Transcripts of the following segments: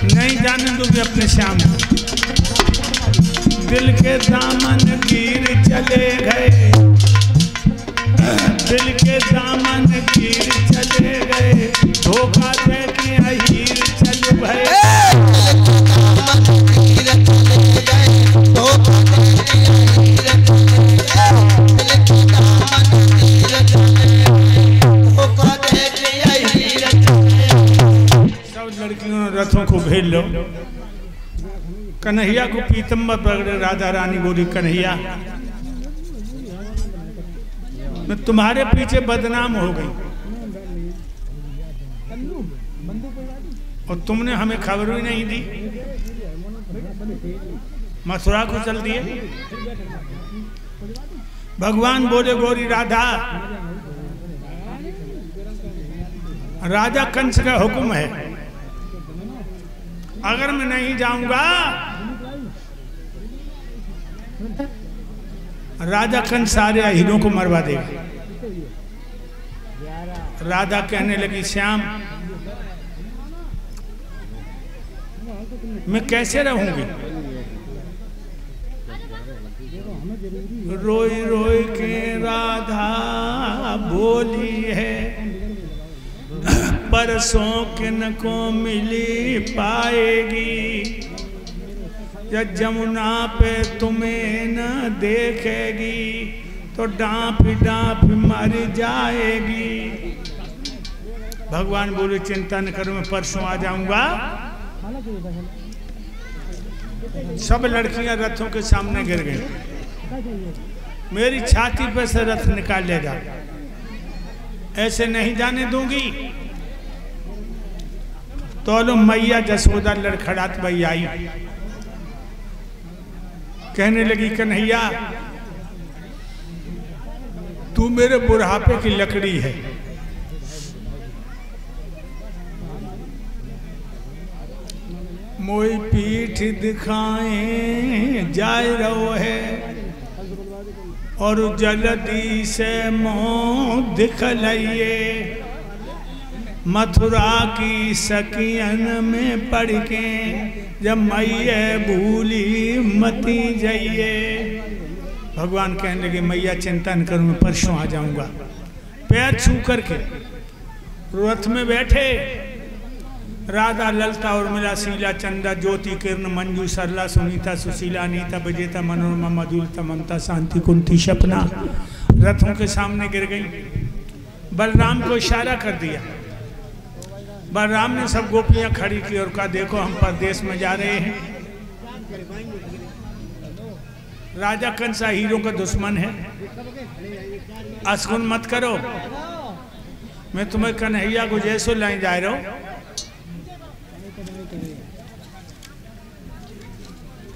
नहीं जाने दूंगी अपने श्याम को। दिल के दामन गिर चले गए, दिल के दामन गिर चले गए, धोखा दे के अहीर चल भय। सब लड़कियों ने रथों को भेज लो। कन्हैया को पीतम्बर पकड़े, राधा रानी बोली कन्हैया मैं तुम्हारे पीछे बदनाम हो गई और तुमने हमें खबर भी नहीं दी, मथुरा को चल दिए। भगवान बोले गोरी राधा, राजा कंस का हुक्म है, अगर मैं नहीं जाऊंगा राजा कंस सारे अहीरों को मरवा देगा। राधा कहने लगी श्याम मैं कैसे रहूंगी? रोई रोई के राधा बोली है, परसों किन को मिली पाएगी, जब जमुना पे तुम्हें न देखेगी तो डांप डांप मर जाएगी। भगवान बोले चिंता न करो, मैं परसों आ जाऊंगा। सब लड़कियां रथों के सामने गिर गई। मेरी छाती पे से रथ निकाल लेगा, ऐसे नहीं जाने दूंगी। तो लो मैया जसोदा लड़खड़ात भाई आई, कहने लगी कन्हैया तू मेरे बुढ़ापे की लकड़ी है, मोई पीठ दिखाएं जाए रहो है और जल्दी से मुंह दिखलाइए, मथुरा की सकियन में पढ़ के जब मैया भूली मती जाइए। भगवान कहने लगे मैया चिंता न करो, मैं परसों आ जाऊंगा। पैर छू करके रथ में बैठे राधा ललता और मिला शीला चंदा ज्योति किरण मंजू सरला सुनीता सुशीला नीता विजेता मनोरमा मधुरता ममता शांति कुंती सपना रथों के सामने गिर गई। बलराम को इशारा कर दिया, बलराम ने सब गोपियां खड़ी की और कहा देखो हम परदेश में जा रहे हैं। राजा कंसा हीरों का दुश्मन है, अशकुन मत करो, मैं तुम्हें कन्हैया को जैसो लाइन जा रहा हूं।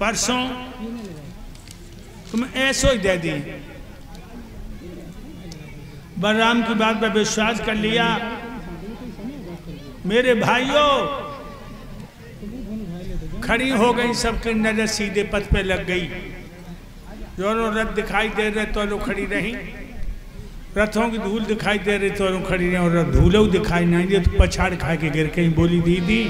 परसों तुम्हें ऐसो ही दे दी। बलराम की बात पर विश्वास कर लिया। मेरे भाइयों खड़ी हो गई, सबकी नजर सीधे पथ पे लग गई। दोनों रथ दिखाई दे रहे तो लोग खड़ी रही, रथों की धूल दिखाई दे रही तो लोग खड़ी रही, और धूलों दिखाई नहीं दे तो पछाड़ खा के गिर गई। बोली दीदी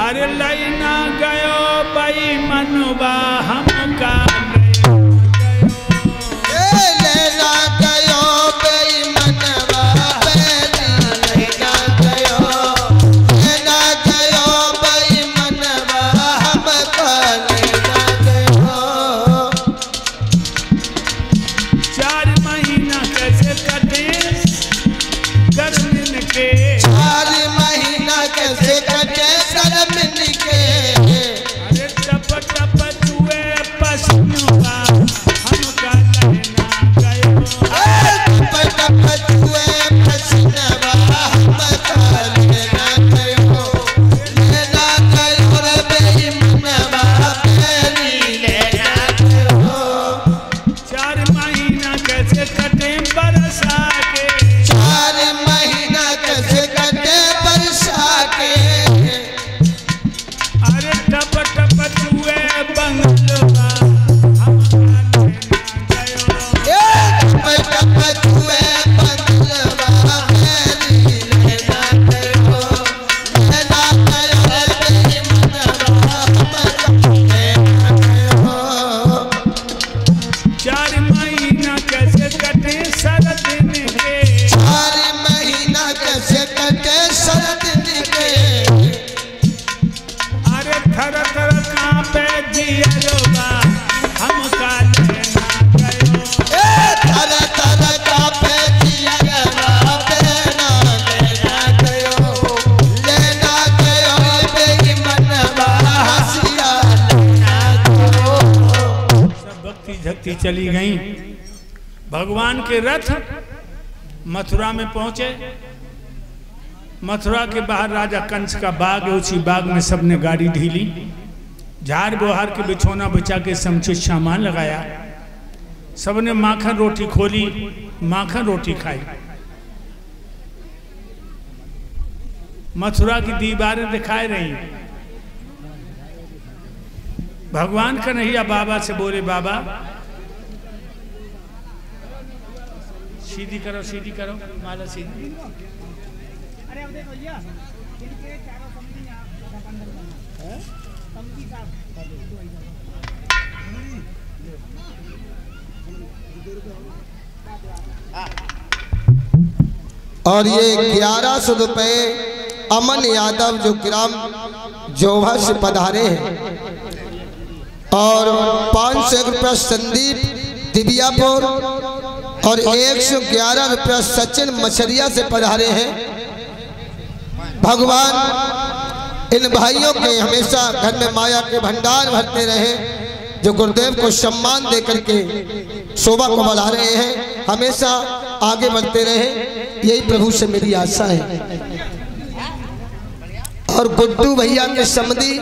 अरे लाइना गयो भाई मनवा हमका चली गईं। भगवान के रथ मथुरा में पहुंचे। मथुरा के बाहर राजा कंस का बाग है, उसी बाग में सबने गाड़ी ढीली, झाड़ बुहार के बिछौना बिछा के समुचित सामान लगाया। सबने माखन रोटी खोली, माखन रोटी खाई। मथुरा की दीवारें दिखाई रही। भगवान कन्हैया बाबा से बोले, बाबा सीधी करो, सीधी करो, माला सीधी। और ये 1100 रुपए अमन यादव जो ग्राम जोहा से पधारे हैं, और 500 रुपया संदीप दिव्यापुर, और 111 रुपया सचिन मछरिया से पधारे हैं। भगवान इन भाइयों के हमेशा घर में माया के भंडार भरते रहे, जो गुरुदेव को सम्मान दे करके शोभा को बढ़ा रहे हैं, हमेशा आगे बढ़ते रहे, यही प्रभु से मेरी आशा है। और गुड्डू भैया के समधी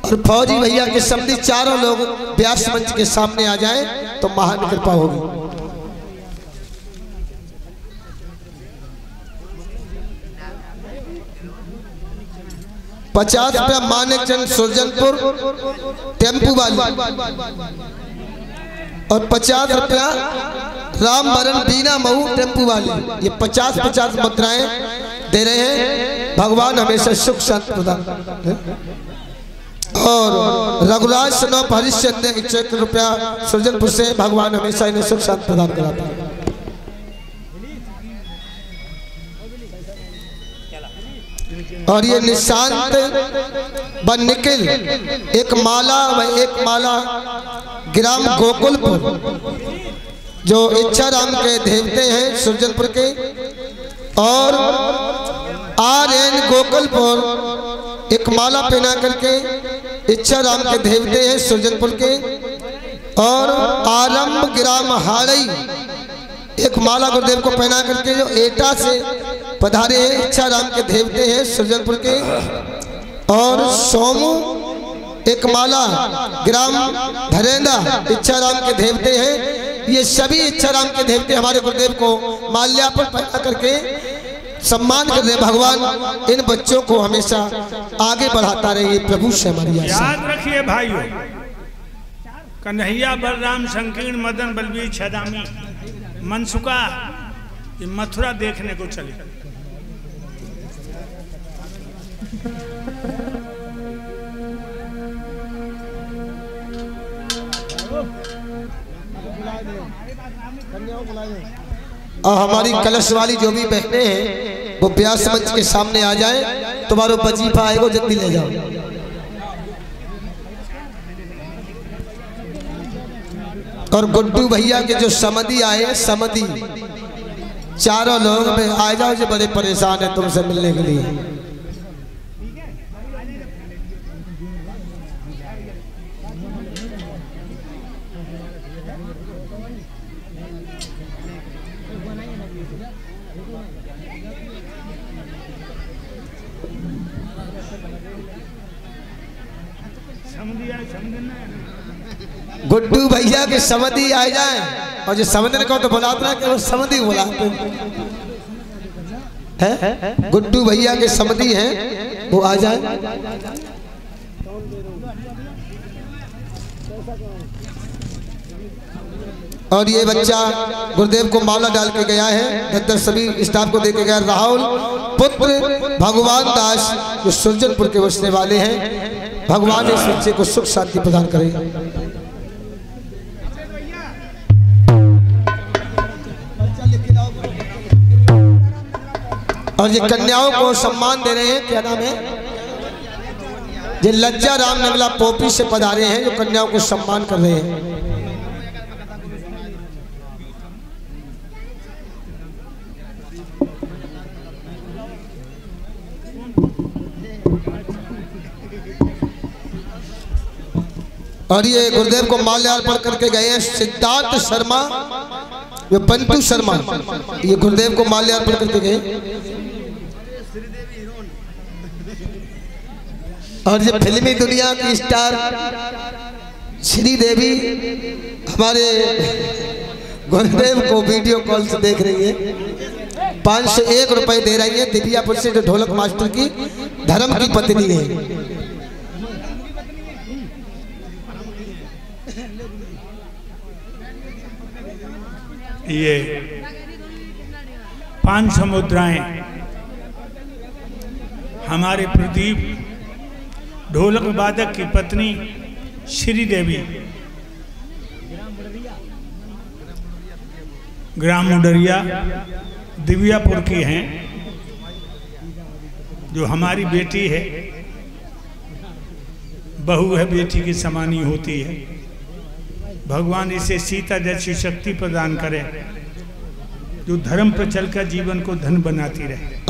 और फौजी भैया के समधी चारों लोग व्यास मंच के सामने आ जाएं तो महान कृपा होगी। ₹50 मानिक चंद सुरजनपुर टेम्पू वाली, और 50 रुपया राम भरण बीना महू टेम्पू वाली। ये 50-50 मुद्राएं दे रहे हैं। भगवान हमेशा सुख शांति प्रदान। और रघुराज सनोप हरिश्चंद्र 101 रुपया सुरजनपुर से, भगवान हमेशा इन्हें सुख शांति प्रदान कराते हैं। और ये निशांत व निखिल एक माला ग्राम गोकुलपुर, जो इच्छा राम के देवते हैं सुरजनपुर के, और RN गोकुलपुर एक माला पहना करके इच्छा राम के देवते हैं सुरजनपुर के, और आरंभ ग्राम हाड़ई एक माला गुरुदेव को पहना करके जो एटा से पधारे हैं, इच्छा राम के देवते हैं सुरजनपुर के, और सोमू एक माला ग्राम धरेंदा इच्छा राम के देवते हैं। ये सभी इच्छा राम के देवते हमारे गुरुदेव को माल्यार्पण पहना करके सम्मान कर रहे। भगवान इन बच्चों को हमेशा आगे बढ़ाता रहे, प्रभु से हमारी आशा। याद रखिए भाइयों, कन्हैया बलराम संकीर्ण मदन बलबीर छदामी मनसुका ये मथुरा देखने को चले। और हमारी कलश वाली जो भी बहनें हैं वो व्यास मंच के सामने आ जाए, तुम्हारा वजीफा आएगा, जल्दी ले जाओ। और गुड्डू भैया के जो समधी आए, समधी चारों लोग में आ जाओ, जो बड़े परेशान है तुमसे मिलने के लिए। गुड्डू भैया के समधी आ जाए, और जो समधी को तो बुलाता है कि वो समधी बुलाते हैं। गुड्डू भैया के समधी हैं, वो आ जाए। और ये बच्चा गुरुदेव को माला डाल के गया है, 10 सभी स्टाफ को दे के गया। राहुल पुत्र भगवान दास जो सुरजनपुर के बसने वाले हैं, भगवान इस बच्चे को सुख शांति प्रदान करे। और ये कन्याओं को सम्मान दे रहे हैं, क्या नाम है, ये लज्जा राम नगला पोपी से पधारे हैं, जो कन्याओं को सम्मान कर रहे हैं। और ये गुरुदेव को माल्यार्पण करके गए हैं सिद्धार्थ शर्मा, जो पंतु शर्मा, ये गुरुदेव को माल्यार्पण करके गए। और ये फिल्मी दुनिया की स्टार श्रीदेवी हमारे गुरुदेव को वीडियो कॉल से देख रही है। 501 रुपए दे रही है। दिव्यापुर से जो ढोलक मास्टर की धर्म की पत्नी है। ये 500 मुद्राएं हमारे प्रदीप ढोलक वादक की पत्नी श्रीदेवी ग्राम मुडरिया दिव्यापुर की हैं, जो हमारी बेटी है, बहू है, बेटी की समानी होती है। भगवान इसे सीता जैसी शक्ति प्रदान करे, जो धर्म पर चलकर जीवन को धन बनाती रहे।